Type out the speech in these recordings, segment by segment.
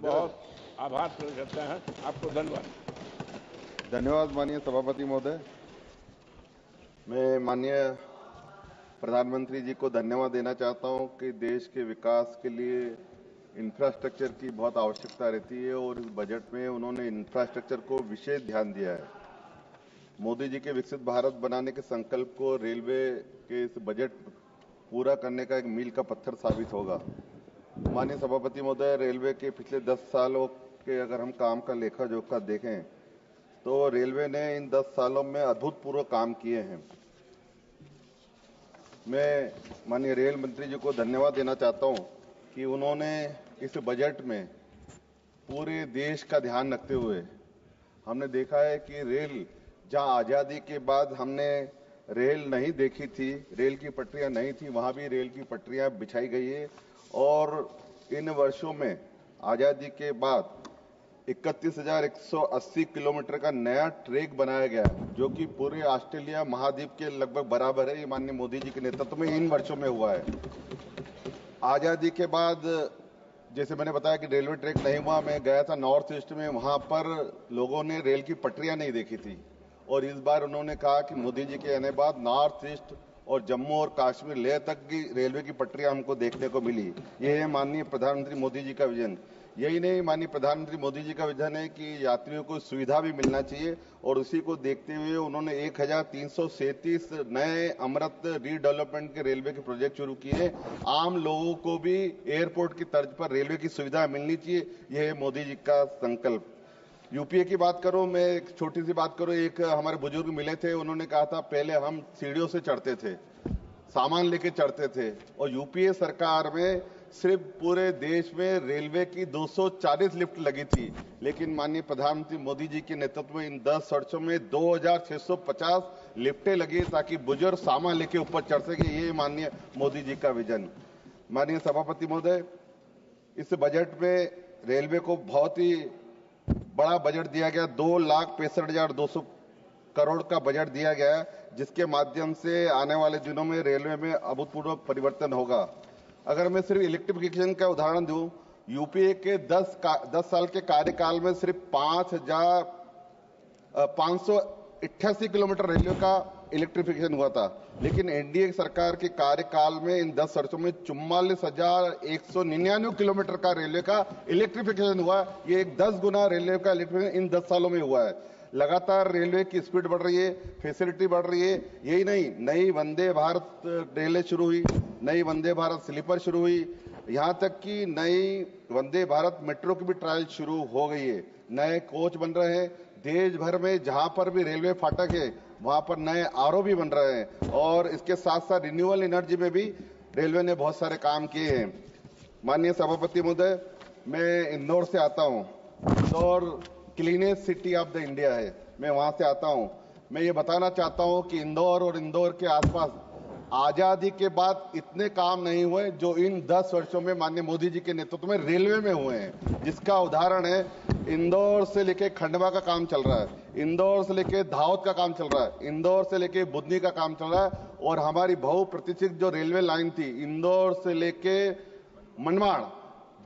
हम बहुत आभार प्रकट करते हैं। आपको धन्यवाद। धन्यवाद माननीय सभापति महोदय। मैं माननीय प्रधानमंत्री जी को धन्यवाद देना चाहता हूं कि देश के विकास के लिए इंफ्रास्ट्रक्चर की बहुत आवश्यकता रहती है और इस बजट में उन्होंने इंफ्रास्ट्रक्चर को विशेष ध्यान दिया है। मोदी जी के विकसित भारत बनाने के संकल्प को रेलवे के इस बजट पूरा करने का एक मील का पत्थर साबित होगा। माननीय सभापति महोदय, रेलवे के पिछले 10 सालों के अगर हम काम का लेखा जोखा देखें तो रेलवे ने इन 10 सालों में अभूतपूर्व काम किए हैं। मैं माननीय रेल मंत्री जी को धन्यवाद देना चाहता हूं कि उन्होंने इस बजट में पूरे देश का ध्यान रखते हुए, हमने देखा है कि रेल जहां आजादी के बाद हमने रेल नहीं देखी थी, रेल की पटरियां नहीं थी, वहां भी रेल की पटरियां बिछाई गई है और इन वर्षों में आजादी के बाद 31,180 किलोमीटर का नया ट्रैक बनाया गया है, जो कि पूरे ऑस्ट्रेलिया महाद्वीप के लगभग बराबर है। ये माननीय मोदी जी के नेतृत्व में इन वर्षों में हुआ है। आजादी के बाद जैसे मैंने बताया कि रेलवे ट्रैक नहीं हुआ, मैं गया था नॉर्थ ईस्ट में, वहां पर लोगों ने रेल की पटरियां नहीं देखी थी और इस बार उन्होंने कहा कि मोदी जी के आने बाद नॉर्थ ईस्ट और जम्मू और कश्मीर लेह तक की रेलवे की पटरियां हमको देखने को मिली। ये है माननीय प्रधानमंत्री मोदी जी का विजन। यही नहीं, माननीय प्रधानमंत्री मोदी जी का विजन है कि यात्रियों को सुविधा भी मिलना चाहिए और उसी को देखते हुए उन्होंने 1337 नए अमृत रीडेवलपमेंट के रेलवे के प्रोजेक्ट शुरू किए। आम लोगों को भी एयरपोर्ट की तर्ज पर रेलवे की सुविधा मिलनी चाहिए, यह है मोदी जी का संकल्प। यूपीए की बात करूं, मैं एक छोटी सी बात करूं, एक हमारे बुजुर्ग मिले थे, उन्होंने कहा था पहले हम सीढ़ियों से चढ़ते थे, सामान लेके चढ़ते थे और यूपीए सरकार में सिर्फ पूरे देश में रेलवे की 240 लिफ्ट लगी थी, लेकिन माननीय प्रधानमंत्री मोदी जी के नेतृत्व में इन 10 वर्षों में 2650 लिफ्टें लगी ताकि बुजुर्ग सामान लेके ऊपर चढ़ सके। ये माननीय मोदी जी का विजन। माननीय सभापति महोदय, इस बजट में रेलवे को बहुत ही बड़ा बजट दिया गया, 2,65,200 करोड़ का बजट दिया गया है, जिसके माध्यम से आने वाले दिनों में रेलवे में अभूतपूर्व परिवर्तन होगा। अगर मैं सिर्फ इलेक्ट्रिफिकेशन का उदाहरण दूं, यूपीए के 10 साल के कार्यकाल में सिर्फ 5,588 किलोमीटर रेलवे का इलेक्ट्रिफिकेशन हुआ था, लेकिन एनडीए सरकार के कार्यकाल में इन 10 वर्षों में 44,199 किलोमीटर का रेलवे का इलेक्ट्रिफिकेशन हुआ। ये एक 10 गुना रेलवे का इलेक्ट्रिफिकेशन इन 10 सालों में हुआ है। लगातार रेलवे की स्पीड बढ़ रही है, फैसिलिटी बढ़ रही है। यही नहीं, नई वंदे भारत रेलें शुरू हुई, नई वंदे भारत स्लीपर शुरू हुई, यहां तक कि नई वंदे भारत मेट्रो की भी ट्रायल शुरू हो गई है। नए कोच बन रहे हैं, देश भर में जहां पर भी रेलवे फाटक है वहां पर नए आरओ भी बन रहे हैं और इसके साथ साथ रिन्यूएबल एनर्जी में भी रेलवे ने बहुत सारे काम किए हैं। माननीय सभापति महोदय, मैं इंदौर से आता हूं। Indore cleanest city of the India है, मैं वहां से आता हूं। मैं ये बताना चाहता हूं कि इंदौर और इंदौर के आसपास आजादी के बाद इतने काम नहीं हुए जो इन 10 वर्षों में माननीय मोदी जी के नेतृत्व में रेलवे में हुए हैं, जिसका उदाहरण है इंदौर से लेके खंडवा का काम चल रहा है, इंदौर से लेके दाहोद का काम चल रहा है, इंदौर से लेके बुधनी का काम चल रहा है और हमारी बहुप्रतीक्षित जो रेलवे लाइन थी इंदौर से लेके मनमाड़,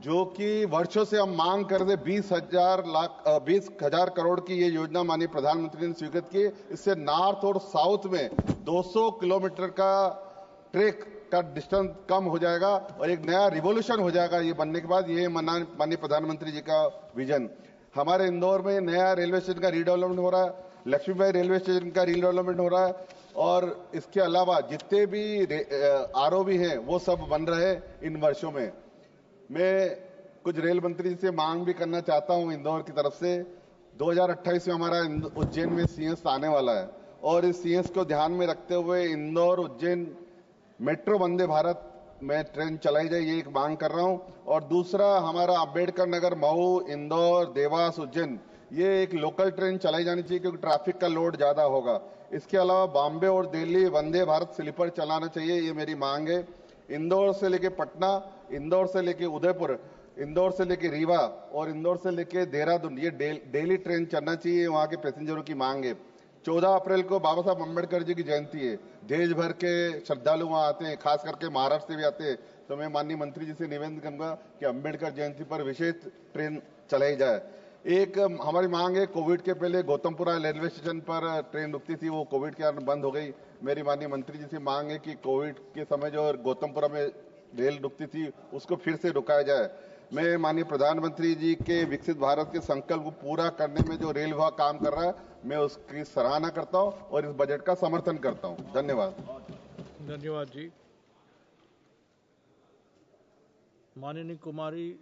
जो कि वर्षों से हम मांग कर रहे, 20,000 करोड़ की ये योजना माननीय प्रधानमंत्री ने स्वीकृत की। इससे नॉर्थ और साउथ में 200 किलोमीटर का ट्रैक का डिस्टेंस कम हो जाएगा और एक नया रिवॉल्यूशन हो जाएगा ये बनने के बाद। ये माननीय प्रधानमंत्री जी का विजन। हमारे इंदौर में नया रेलवे स्टेशन का रीडेवलपमेंट हो रहा है, लक्ष्मीबाई रेलवे स्टेशन का रीडेवलपमेंट हो रहा है और इसके अलावा जितने भी आरओ भी हैं वो सब बन रहे हैं इन वर्षों में। मैं कुछ रेल मंत्री से मांग भी करना चाहता हूं इंदौर की तरफ से। 2028 में हमारा उज्जैन में सीएस आने वाला है और इस सीएस को ध्यान में रखते हुए इंदौर उज्जैन मेट्रो वंदे भारत में ट्रेन चलाई जाए, ये एक मांग कर रहा हूं। और दूसरा, हमारा अंबेडकर नगर, मऊ, इंदौर, देवास, उज्जैन, ये एक लोकल ट्रेन चलाई जानी चाहिए क्योंकि ट्रैफिक का लोड ज्यादा होगा। इसके अलावा बॉम्बे और दिल्ली वंदे भारत स्लीपर चलाना चाहिए, ये मेरी मांग है। इंदौर से लेके पटना, इंदौर से लेके उदयपुर, इंदौर से लेके रीवा और इंदौर से लेके देहरादून, ये डेली ट्रेन चलना चाहिए, वहां के पैसेंजरों की मांग है। 14 अप्रैल को बाबा साहब अम्बेडकर जी की जयंती है। देश भर के श्रद्धालु वहां आते हैं, खास करके महाराष्ट्र से भी आते हैं। तो मैं माननीय मंत्री जी से निवेदन करूंगा कि अम्बेडकर जयंती पर विशेष ट्रेन चलाई जाए। एक हमारी मांग है, कोविड के पहले गौतमपुरा रेलवे स्टेशन पर ट्रेन रुकती थी, वो कोविड के कारण बंद हो गई। मेरी माननीय मंत्री जी से मांग है कि कोविड के समय जो गौतमपुरा में रेल रुकती थी उसको फिर से रुकाया जाए। मैं माननीय प्रधानमंत्री जी के विकसित भारत के संकल्प को पूरा करने में जो रेल विभाग काम कर रहा है, मैं उसकी सराहना करता हूं और इस बजट का समर्थन करता हूं। धन्यवाद। धन्यवाद जी। माननीय कुमारी